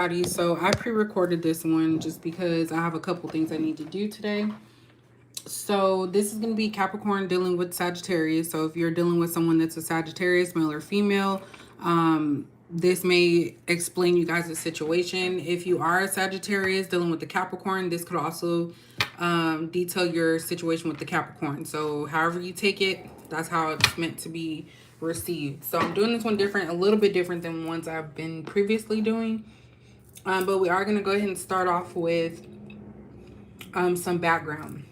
So I pre-recorded this one just because I have a couple things I need to do today. So this is going to be Capricorn dealing with Sagittarius. So if you're dealing with someone that's a Sagittarius, male or female, this may explain you guys' situation. If you are a Sagittarius dealing with the Capricorn, this could also detail your situation with the Capricorn. So however you take it, that's how it's meant to be received. So I'm doing this one different, a little bit different than ones I've been previously doing. But we are going to go ahead and start off with some background.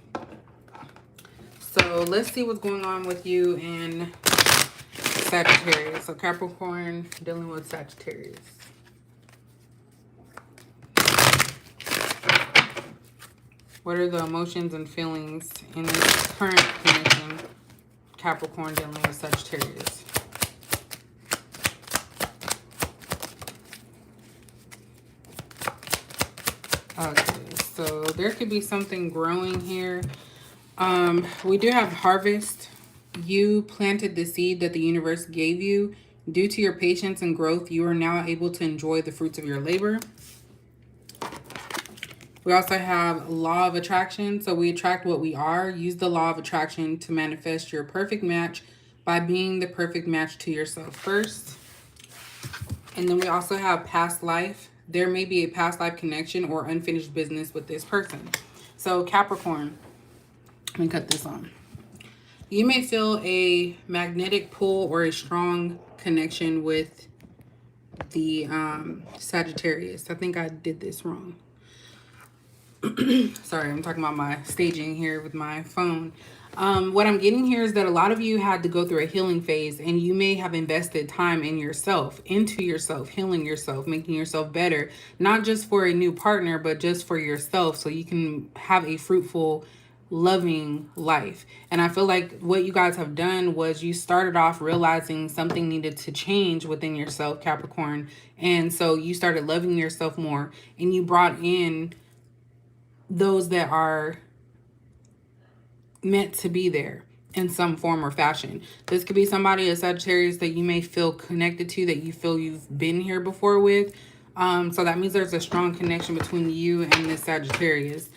So let's see what's going on with you and Sagittarius. So Capricorn dealing with Sagittarius. What are the emotions and feelings in this current connection? Capricorn dealing with Sagittarius. Okay, so there could be something growing here. We do have harvest. You planted the seed that the universe gave you. Due to your patience and growth, you are now able to enjoy the fruits of your labor. We also have law of attraction. So we attract what we are. Use the law of attraction to manifest your perfect match by being the perfect match to yourself first. And then we also have past life. There may be a past life connection or unfinished business with this person. So Capricorn, let me cut this on. You may feel a magnetic pull or a strong connection with the Sagittarius. I think I did this wrong. Sorry, I'm talking about my staging here with my phone. What I'm getting here is that a lot of you had to go through a healing phase, and you may have invested time in yourself, into yourself, healing yourself, making yourself better, not just for a new partner, but just for yourself, so you can have a fruitful, loving life. And I feel like what you guys have done was you started off realizing something needed to change within yourself, Capricorn. And so you started loving yourself more, and you brought in those that are meant to be there in some form or fashion. This could be somebody, a Sagittarius, that you may feel connected to, that you feel you've been here before with. So that means there's a strong connection between you and this Sagittarius.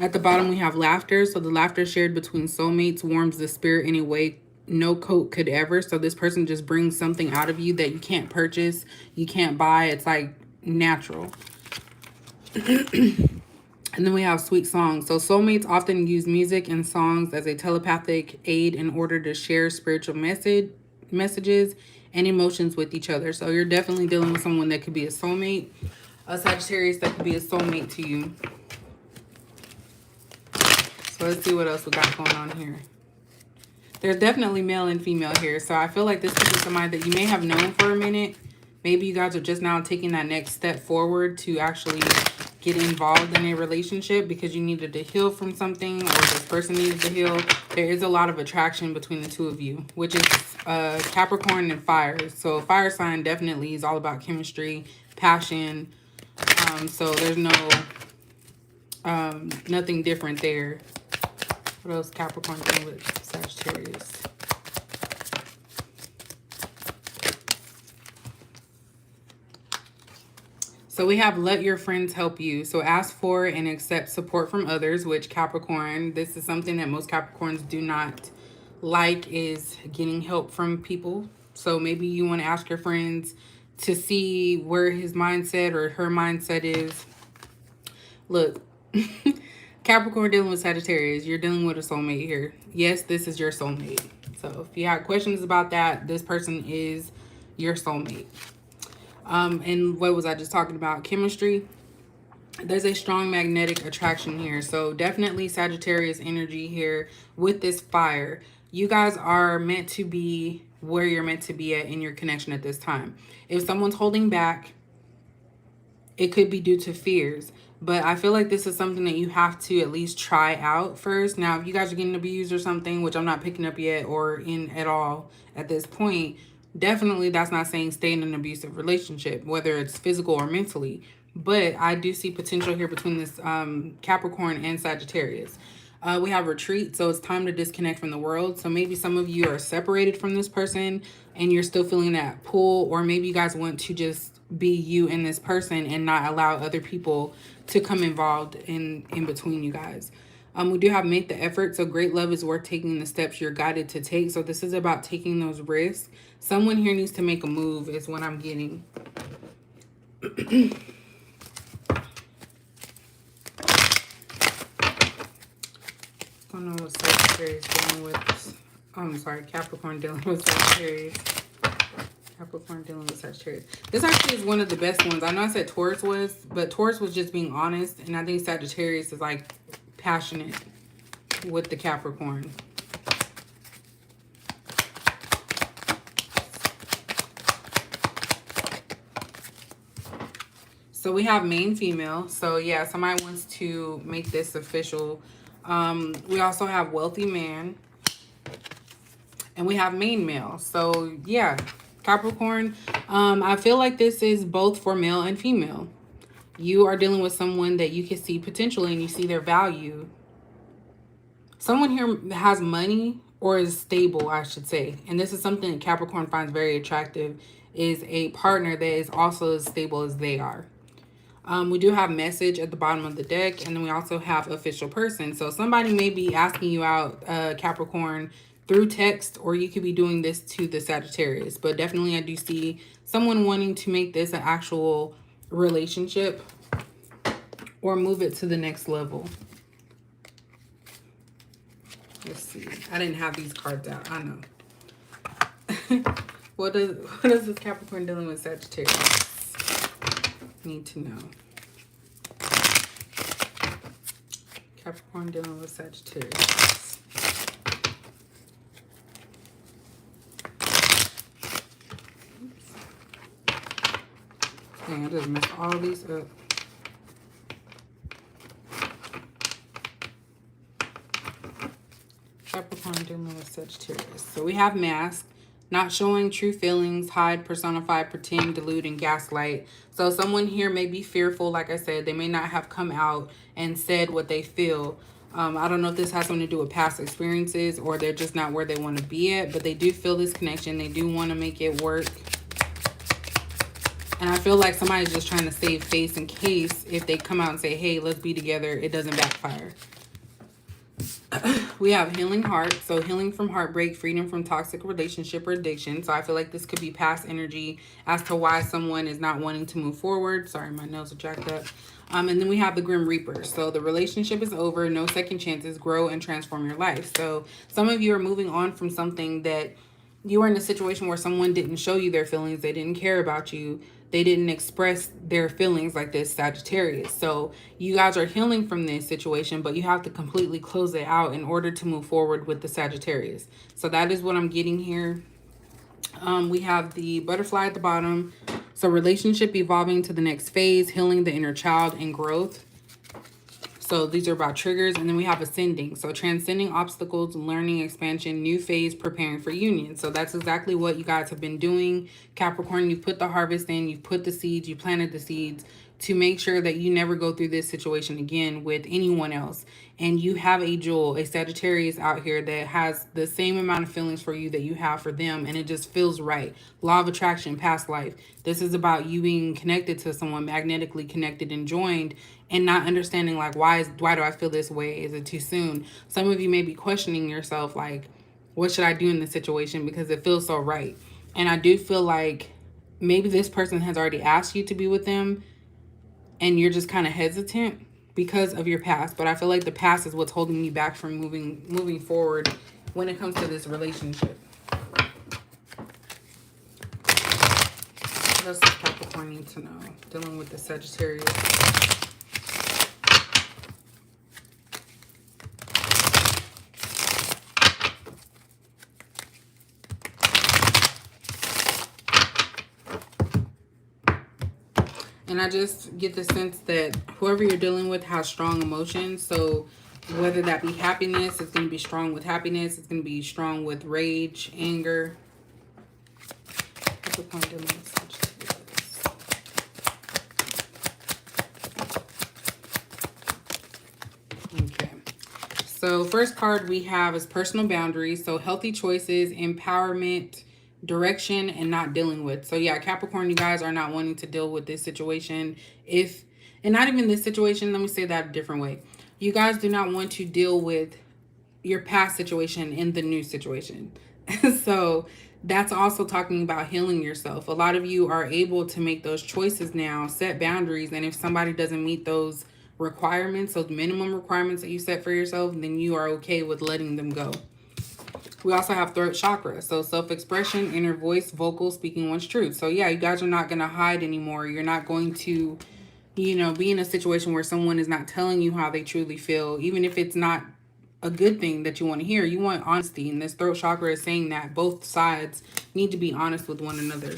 At the bottom, we have laughter. So the laughter shared between soulmates warms the spirit in a way no coat could ever. So this person just brings something out of you that you can't purchase, you can't buy. It's like natural. And then we have sweet songs. So soulmates often use music and songs as a telepathic aid in order to share spiritual messages and emotions with each other. So you're definitely dealing with someone that could be a soulmate, a Sagittarius that could be a soulmate to you. So let's see what else we got going on here. There's definitely male and female here. So I feel like this could be somebody that you may have known for a minute. Maybe you guys are just now taking that next step forward to actually get involved in a relationship because you needed to heal from something, or this person needed to heal. There is a lot of attraction between the two of you, which is Capricorn and fire. So fire sign definitely is all about chemistry, passion. So there's no nothing different there. What else Capricorn doing with Sagittarius? So we have let your friends help you. So ask for and accept support from others, which Capricorn, this is something that most Capricorns do not like, is getting help from people. So maybe you want to ask your friends to see where his mindset or her mindset is. Look, Capricorn dealing with Sagittarius, you're dealing with a soulmate here. Yes, this is your soulmate. So if you have questions about that, this person is your soulmate. And what was I just talking about? Chemistry. There's a strong magnetic attraction here. So definitely Sagittarius energy here with this fire. You guys are meant to be where you're meant to be at in your connection at this time. If someone's holding back, it could be due to fears. But I feel like this is something that you have to at least try out first. Now, if you guys are getting abused or something, which I'm not picking up yet or in at all at this point, definitely that's not saying stay in an abusive relationship, whether it's physical or mentally. But I do see potential here between this Capricorn and Sagittarius. We have retreat, so it's time to disconnect from the world. So maybe some of you are separated from this person and you're still feeling that pull, or maybe you guys want to just be you and this person and not allow other people to come involved in between you guys. We do have make the effort. So great love is worth taking the steps you're guided to take. So this is about taking those risks. Someone here needs to make a move is what I'm getting. I don't know what Sagittarius dealing with. I'm sorry, Capricorn dealing with Sagittarius. Capricorn dealing with Sagittarius. This actually is one of the best ones. I know I said Taurus was, but Taurus was just being honest. And I think Sagittarius is like passionate with the Capricorn. So we have main female. So yeah, somebody wants to make this official. We also have wealthy man. And we have main male. So yeah, Capricorn. I feel like this is both for male and female. You are dealing with someone that you can see potential in. You see their value. Someone here has money or is stable, I should say. And this is something that Capricorn finds very attractive, is a partner that is also as stable as they are. We do have message at the bottom of the deck, and then we also have official person. So somebody may be asking you out, Capricorn, through text, or you could be doing this to the Sagittarius. But definitely I do see someone wanting to make this an actual relationship or move it to the next level. Let's see. I didn't have these cards out. I know. What is this Capricorn dealing with Sagittarius? Need to know. Capricorn dealing with Sagittarius. Oops. Dang, I just messed all these up. Capricorn dealing with Sagittarius. So we have mask. Not showing true feelings, hide, personify, pretend, delude, and gaslight. So someone here may be fearful. Like I said, they may not have come out and said what they feel. I don't know if this has something to do with past experiences or they're just not where they want to be at. But they do feel this connection. They do want to make it work. And I feel like somebody's just trying to save face in case if they come out and say, hey, let's be together, it doesn't backfire. We have healing heart. So healing from heartbreak, freedom from toxic relationship or addiction. So I feel like this could be past energy as to why someone is not wanting to move forward. Sorry, my nails are jacked up. And then we have the Grim Reaper. So the relationship is over. No second chances. Grow and transform your life. So some of you are moving on from something that you were in a situation where someone didn't show you their feelings. They didn't care about you. They didn't express their feelings like this Sagittarius. So you guys are healing from this situation, but you have to completely close it out in order to move forward with the Sagittarius. So that is what I'm getting here. We have the butterfly at the bottom. So relationship evolving to the next phase, healing the inner child and growth. So these are about triggers. And then we have ascending. So transcending obstacles, learning, expansion, new phase, preparing for union. So that's exactly what you guys have been doing. Capricorn, you put the harvest in, you put the seeds, you planted the seeds to make sure that you never go through this situation again with anyone else. And you have a jewel, a Sagittarius out here that has the same amount of feelings for you that you have for them. And it just feels right. Law of attraction, past life. This is about you being connected to someone, magnetically connected and joined, and not understanding like, why do I feel this way? Is it too soon? Some of you may be questioning yourself like, what should I do in this situation? Because it feels so right. And I do feel like maybe this person has already asked you to be with them and you're just kind of hesitant because of your past. But I feel like the past is what's holding you back from moving forward when it comes to this relationship. What else does Capricorn need to know? Dealing with the Sagittarius. And I just get the sense that whoever you're dealing with has strong emotions. So whether that be happiness, it's going to be strong with happiness. It's going to be strong with rage, anger. Okay. So first card we have is personal boundaries. So healthy choices, empowerment, direction and not dealing with. So yeah, Capricorn, you guys are not wanting to deal with this situation. And not even this situation, let me say that a different way. You guys do not want to deal with your past situation in the new situation. So that's also talking about healing yourself. A lot of you are able to make those choices now, set boundaries, and if somebody doesn't meet those requirements, those minimum requirements that you set for yourself, then you are okay with letting them go. We also have throat chakra. So self-expression, inner voice, vocal, speaking one's truth. So yeah, you guys are not going to hide anymore. You're not going to, be in a situation where someone is not telling you how they truly feel, even if it's not a good thing that you want to hear. You want honesty. And this throat chakra is saying that both sides need to be honest with one another.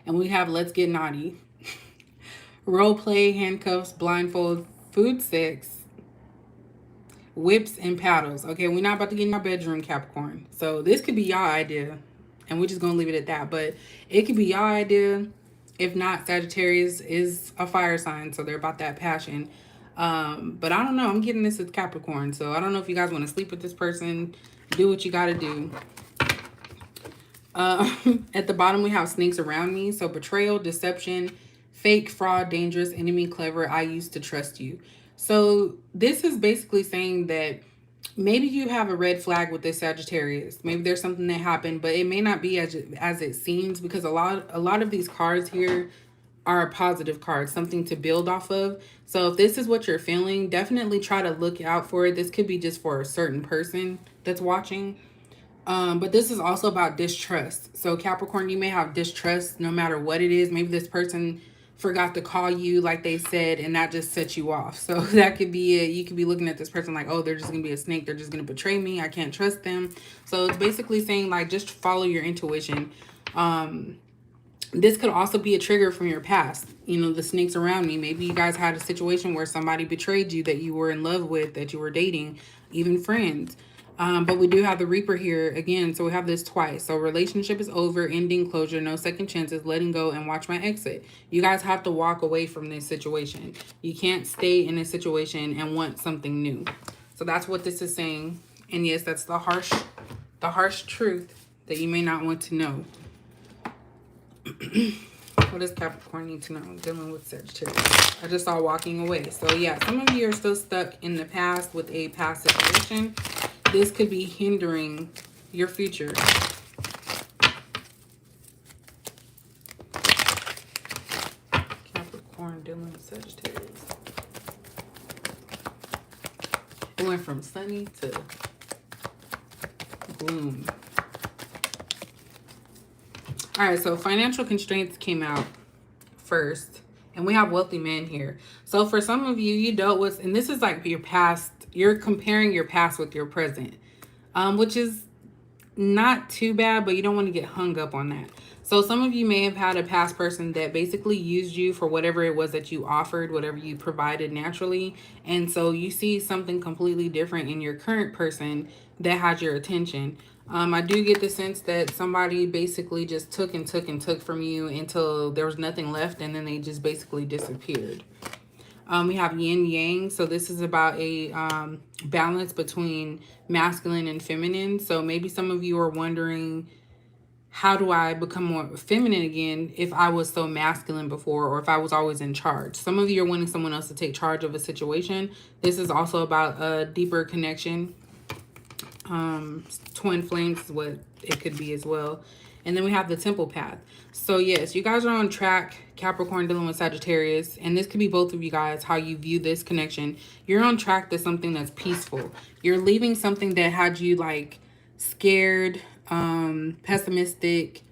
And we have let's get naughty. Role play, handcuffs, blindfold, food sex, whips, and paddles. Okay, we're not about to get in our bedroom, Capricorn. So this could be y'all idea. And we're just going to leave it at that. But it could be y'all idea. If not, Sagittarius is a fire sign. So they're about that passion. But I don't know. I'm getting this with Capricorn. So I don't know if you guys want to sleep with this person. Do what you got to do. At the bottom, we have snakes around me. So betrayal, deception, fake, fraud, dangerous, enemy, clever. I used to trust you. So this is basically saying that maybe you have a red flag with this Sagittarius. Maybe there's something that happened, but it may not be as it seems, because a lot of these cards here are positive cards, something to build off of. So if this is what you're feeling, definitely try to look out for it. This could be just for a certain person that's watching. But this is also about distrust. So Capricorn, you may have distrust no matter what it is. Maybe this person forgot to call you like they said, and that just set you off. So that could be it. You could be looking at this person like, oh, they're just gonna be a snake. They're just gonna betray me. I can't trust them. So it's basically saying like, just follow your intuition. This could also be a trigger from your past. The snakes around me. Maybe you guys had a situation where somebody betrayed you that you were in love with, that you were dating, even friends. But we do have the Reaper here again. So we have this twice. So relationship is over, ending, closure, no second chances, letting go, and watch my exit. You guys have to walk away from this situation. You can't stay in a situation and want something new. So that's what this is saying. And yes, that's the harsh truth that you may not want to know. What does Capricorn need to know dealing with Sagittarius? I just saw walking away. So yeah, some of you are still stuck in the past with a past situation. This could be hindering your future. Capricorn dealing with Sagittarius. It went from sunny to gloom. All right, so financial constraints came out first. And we have wealthy men here. So for some of you, you dealt with, and this is like your past, you're comparing your past with your present, which is not too bad, but you don't want to get hung up on that. So some of you may have had a past person that basically used you for whatever it was that you offered, whatever you provided naturally. And so you see something completely different in your current person that has your attention. I do get the sense that somebody basically just took and took and took from you until there was nothing left, and then they just basically disappeared. We have yin yang. So this is about a balance between masculine and feminine. So maybe some of you are wondering, how do I become more feminine again if I was so masculine before, or if I was always in charge? Some of you are wanting someone else to take charge of a situation. This is also about a deeper connection. Twin flames is what it could be as well. And then we have the temple path. So yes, you guys are on track. Capricorn dealing with Sagittarius. And this could be both of you guys, how you view this connection. You're on track to something that's peaceful. You're leaving something that had you like scared, pessimistic,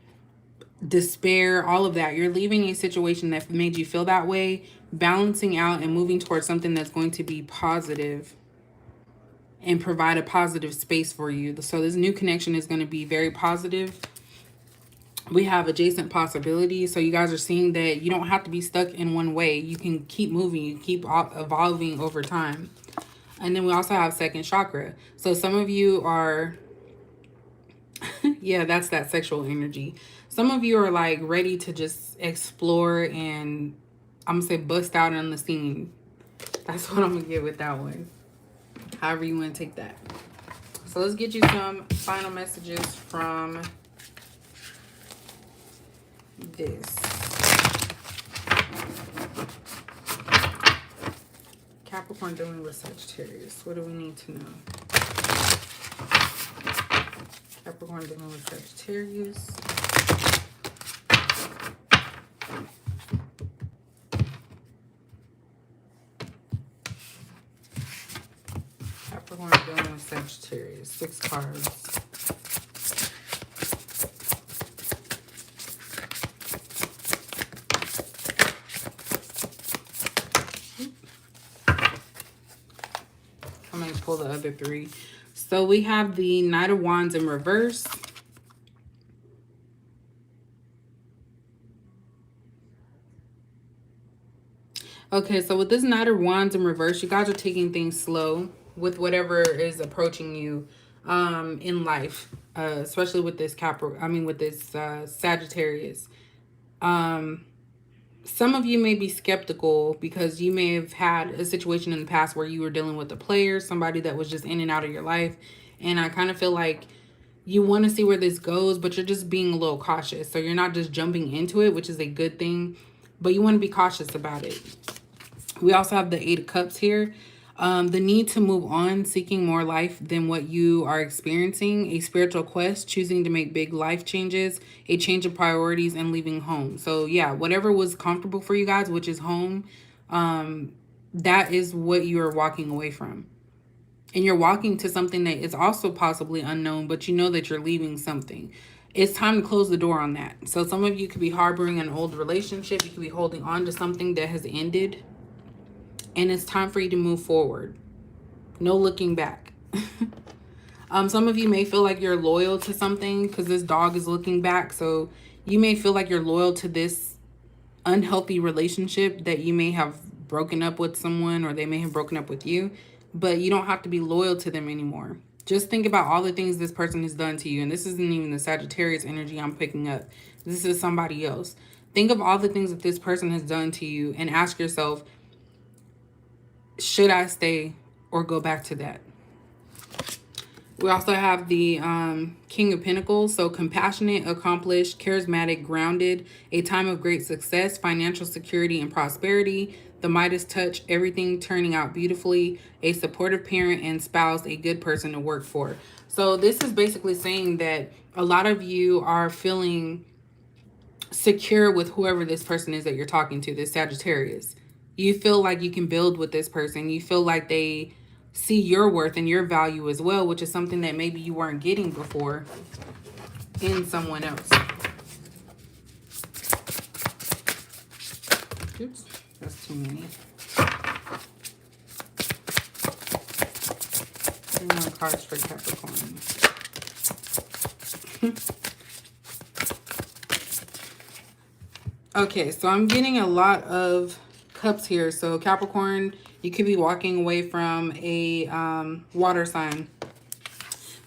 despair, all of that. You're leaving a situation that made you feel that way, balancing out and moving towards something that's going to be positive and provide a positive space for you. So this new connection is going to be very positive. We have adjacent possibilities. So you guys are seeing that you don't have to be stuck in one way. You can keep moving. You keep evolving over time. And then we also have second chakra. So some of you are, yeah, that's that sexual energy. Some of you are like ready to just explore and I'm going to say bust out on the scene. That's what I'm going to get with that one. However you want to take that. So let's get you some final messages from this. Capricorn dealing with Sagittarius. What do we need to know? Capricorn dealing with Sagittarius. Capricorn dealing with Sagittarius. 6 cards. I'm going to pull the other 3. So we have the Knight of Wands in reverse. Okay, so with this Knight of Wands in reverse, you guys are taking things slow with whatever is approaching you in life, especially with this Sagittarius. Some of you may be skeptical because you may have had a situation in the past where you were dealing with a player, somebody that was just in and out of your life. And I kind of feel like you want to see where this goes, but you're just being a little cautious. So you're not just jumping into it, which is a good thing, but you want to be cautious about it. We also have the 8 of Cups here. The need to move on, seeking more life than what you are experiencing, a spiritual quest, choosing to make big life changes, a change of priorities, and leaving home. So yeah, whatever was comfortable for you guys, which is home, that is what you are walking away from. And you're walking to something that is also possibly unknown, but you know that you're leaving something. It's time to close the door on that. So some of you could be harboring an old relationship. You could be holding on to something that has ended. And it's time for you to move forward. No looking back. Some of you may feel like you're loyal to something because this dog is looking back. So you may feel like you're loyal to this unhealthy relationship that you may have broken up with someone, or they may have broken up with you. But you don't have to be loyal to them anymore. Just think about all the things this person has done to you. And this isn't even the Sagittarius energy I'm picking up. This is somebody else. Think of all the things that this person has done to you and ask yourself, should I stay or go back to that? We also have the King of Pentacles. So compassionate, accomplished, charismatic, grounded, a time of great success, financial security and prosperity, the Midas touch, everything turning out beautifully, a supportive parent and spouse, a good person to work for. So this is basically saying that a lot of you are feeling secure with whoever this person is that you're talking to, this Sagittarius. You feel like you can build with this person. You feel like they see your worth and your value as well, which is something that maybe you weren't getting before in someone else. Oops, that's too many. 3 more cards for Capricorn. Okay, so I'm getting a lot of Cups here. So Capricorn, you could be walking away from a water sign.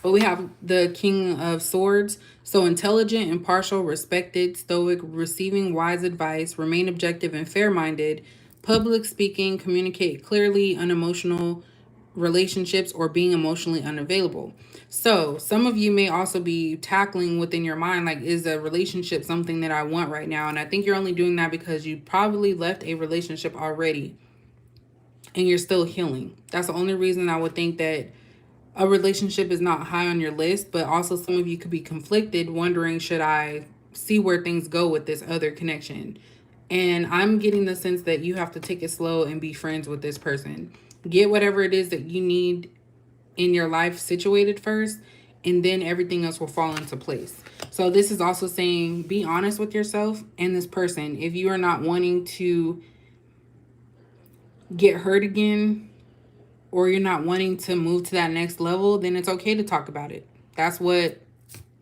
But we have the King of Swords. So intelligent, impartial, respected, stoic, receiving wise advice, remain objective and fair-minded, public speaking, communicate clearly, unemotional relationships, or being emotionally unavailable. So some of you may also be tackling within your mind, like, is a relationship something that I want right now? And I think you're only doing that because you probably left a relationship already and you're still healing. That's the only reason I would think that a relationship is not high on your list. But also some of you could be conflicted, wondering, should I see where things go with this other connection? And I'm getting the sense that you have to take it slow and be friends with this person. Get whatever it is that you need in your life situated first, and then everything else will fall into place. So this is also saying, be honest with yourself and this person. If you are not wanting to get hurt again, or you're not wanting to move to that next level, then it's okay to talk about it. That's what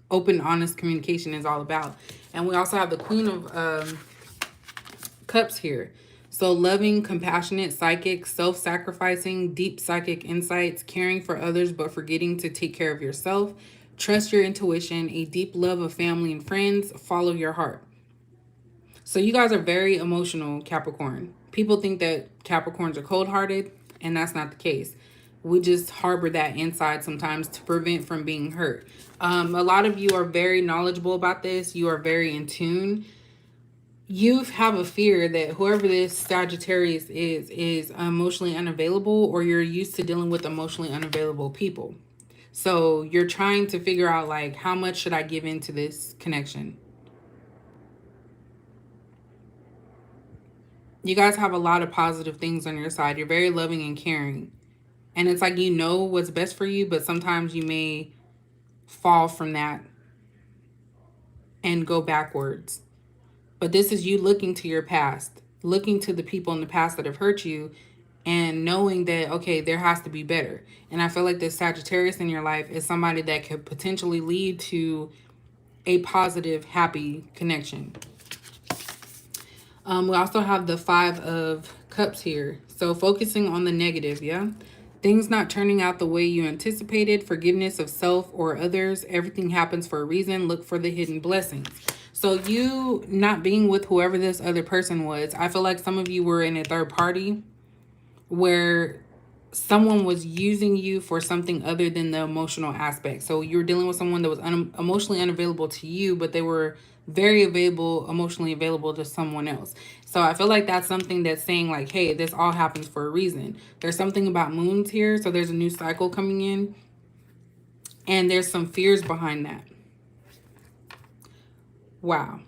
open, honest communication is all about. And we also have the Queen of Cups here. So loving, compassionate, psychic, self-sacrificing, deep psychic insights, caring for others but forgetting to take care of yourself. Trust your intuition, a deep love of family and friends, follow your heart. So you guys are very emotional, Capricorn. People think that Capricorns are cold-hearted, and that's not the case. We just harbor that inside sometimes to prevent from being hurt. A lot of you are very knowledgeable about this. You are very in tune. you have a fear that whoever this Sagittarius is emotionally unavailable, or you're used to dealing with emotionally unavailable people. So you're trying to figure out, like, how much should I give into this connection? You guys have a lot of positive things on your side. You're very loving and caring. And it's like, you know what's best for you, but sometimes you may fall from that and go backwards. But this is you looking to your past, looking to the people in the past that have hurt you, and knowing that, okay, there has to be better. And I feel like this Sagittarius in your life is somebody that could potentially lead to a positive, happy connection. We also have the 5 of Cups here. So focusing on the negative, yeah? Things not turning out the way you anticipated, forgiveness of self or others, everything happens for a reason, look for the hidden blessings. So you not being with whoever this other person was, I feel like some of you were in a third party where someone was using you for something other than the emotional aspect. So you're dealing with someone that was emotionally unavailable to you, but they were very available, emotionally available to someone else. So I feel like that's something that's saying, like, hey, this all happens for a reason. There's something about moons here. So there's a new cycle coming in, and there's some fears behind that. Wow.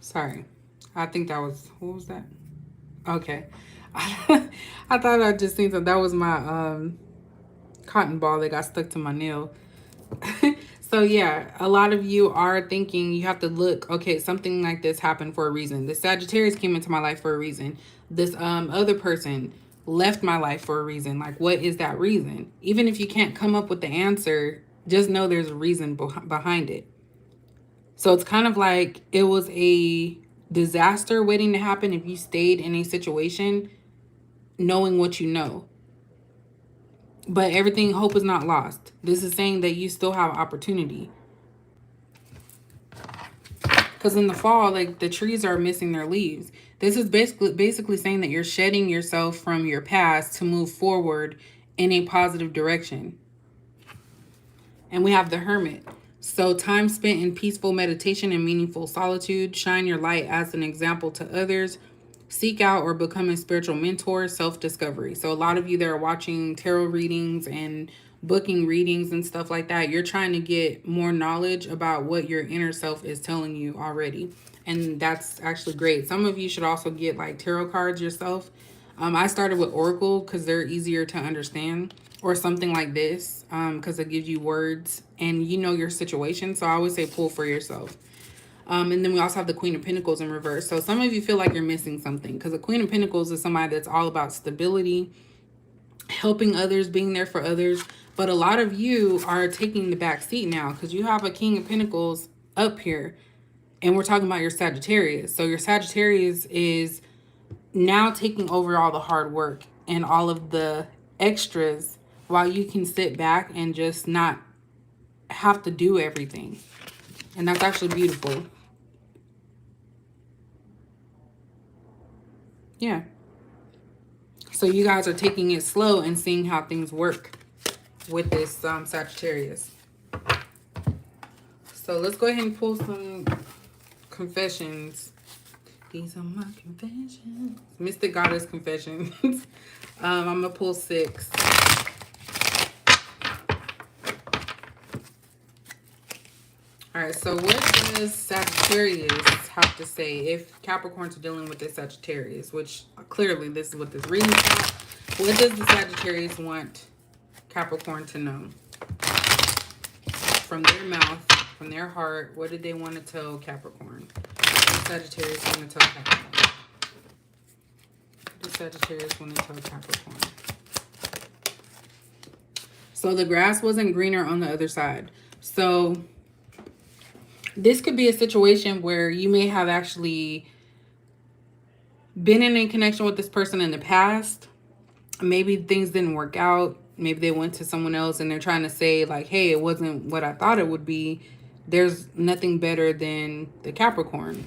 Sorry. I think that was, what was that? Okay. I thought I just seen that was my cotton ball that got stuck to my nail. So yeah, a lot of you are thinking you have to look, okay, something like this happened for a reason. The Sagittarius came into my life for a reason. This other person left my life for a reason. Like, what is that reason? Even if you can't come up with the answer, just know there's a reason behind it. So it's kind of like it was a disaster waiting to happen if you stayed in a situation knowing what you know. But everything, hope is not lost. This is saying that you still have opportunity. Because in the fall, like, the trees are missing their leaves. This is basically saying that you're shedding yourself from your past to move forward in a positive direction. And we have the Hermit. So time spent in peaceful meditation and meaningful solitude. Shine your light as an example to others. Seek out or become a spiritual mentor. Self-discovery. So a lot of you that are watching tarot readings and booking readings and stuff like that, you're trying to get more knowledge about what your inner self is telling you already. And that's actually great. Some of you should also get, like, tarot cards yourself. I started with Oracle because they're easier to understand, or something like this, because it gives you words and you know your situation. So I always say pull for yourself. And then we also have the Queen of Pentacles in reverse. So some of you feel like you're missing something, because the Queen of Pentacles is somebody that's all about stability, helping others, being there for others. But a lot of you are taking the back seat now, because you have a King of Pentacles up here, and we're talking about your Sagittarius. So your Sagittarius is now taking over all the hard work and all of the extras, while you can sit back and just not have to do everything. And that's actually beautiful. Yeah. So you guys are taking it slow and seeing how things work with this Sagittarius. So let's go ahead and pull some confessions. These are my confessions. Mystic Goddess confessions. I'm going to pull 6. All right, so what does Sagittarius have to say if Capricorns are dealing with this Sagittarius? Which clearly this is what this reading is about. What does the Sagittarius want Capricorn to know? From their mouth, from their heart, what did they want to tell Capricorn? What does Sagittarius want to tell Capricorn? What does Sagittarius want to tell Capricorn? So the grass wasn't greener on the other side. So this could be a situation where you may have actually been in a connection with this person in the past. Maybe things didn't work out. Maybe they went to someone else and they're trying to say, like, hey, it wasn't what I thought it would be. There's nothing better than the Capricorn.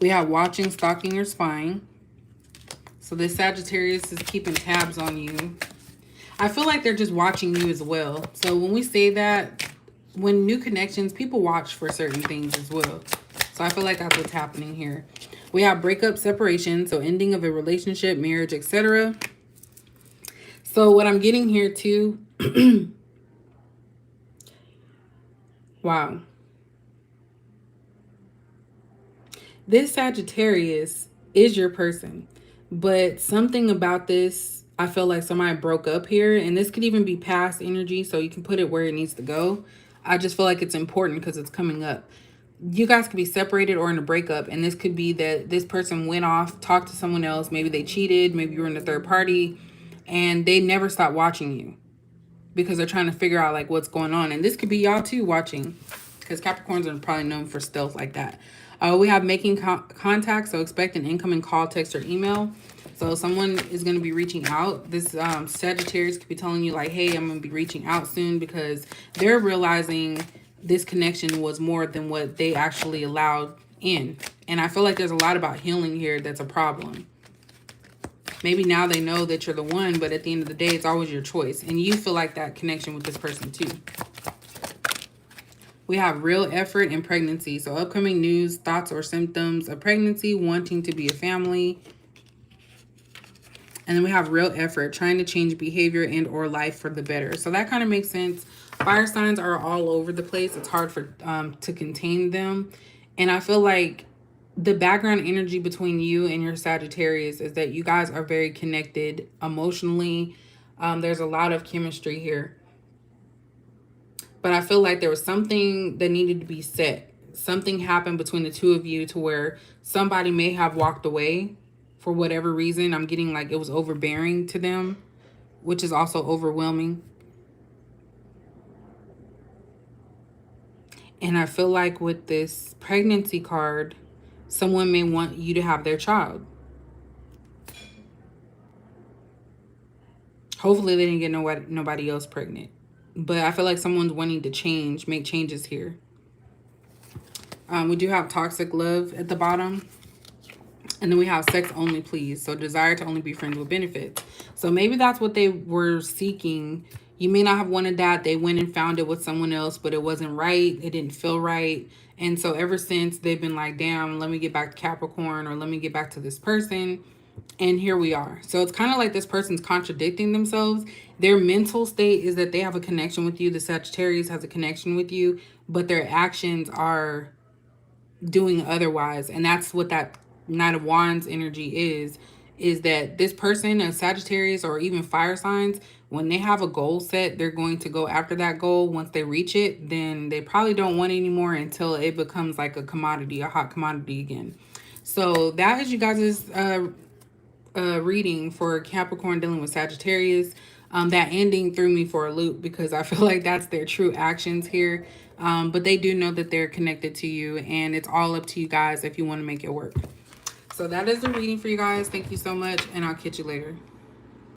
We have watching, stalking, or spying. So this Sagittarius is keeping tabs on you. I feel like they're just watching you as well. So when we say that, when new connections, people watch for certain things as well. So I feel like that's what's happening here. We have breakup, separation, so ending of a relationship, marriage, etc. So what I'm getting here too, wow. This Sagittarius is your person, but something about this, I feel like somebody broke up here, and this could even be past energy, so you can put it where it needs to go. I just feel like it's important because it's coming up. You guys could be separated or in a breakup, and this could be that this person went off, talked to someone else, maybe they cheated, maybe you were in a third party, and they never stopped watching you because they're trying to figure out like what's going on. And this could be y'all too watching, because Capricorns are probably known for stealth like that. We have making contact, so expect an incoming call, text, or email. So someone is going to be reaching out. This Sagittarius could be telling you like, hey, I'm going to be reaching out soon, because they're realizing this connection was more than what they actually allowed in. And I feel like there's a lot about healing here that's a problem. Maybe now they know that you're the one, but at the end of the day, it's always your choice. And you feel like that connection with this person too. We have real effort in pregnancy. So upcoming news, thoughts or symptoms of pregnancy, wanting to be a family. And then we have real effort, trying to change behavior and or life for the better. So that kind of makes sense. Fire signs are all over the place. It's hard for to contain them. And I feel like the background energy between you and your Sagittarius is that you guys are very connected emotionally. There's a lot of chemistry here. But I feel like there was something that needed to be set. Something happened between the two of you to where somebody may have walked away for whatever reason. I'm getting like it was overbearing to them, which is also overwhelming. And I feel like with this pregnancy card, someone may want you to have their child. Hopefully they didn't get nobody else pregnant. But I feel like someone's wanting to change, make changes here. We do have toxic love at the bottom. And then we have sex only, please. So desire to only be friends with benefits. So maybe that's what they were seeking. You may not have wanted that. They went and found it with someone else, but it wasn't right. It didn't feel right. And so ever since, they've been like, damn, let me get back to Capricorn, or let me get back to this person. And here we are. So it's kind of like this person's contradicting themselves. Their mental state is that they have a connection with you. The Sagittarius has a connection with you, but their actions are doing otherwise. And that's what that Knight of Wands energy is that this person, a Sagittarius or even fire signs, when they have a goal set, they're going to go after that goal. Once they reach it, then they probably don't want it anymore until it becomes like a commodity, a hot commodity again. So that is you guys' reading for Capricorn dealing with Sagittarius. That ending threw me for a loop because I feel like that's their true actions here. But they do know that they're connected to you, and it's all up to you guys if you want to make it work. So that is the reading for you guys. Thank you so much, and I'll catch you later.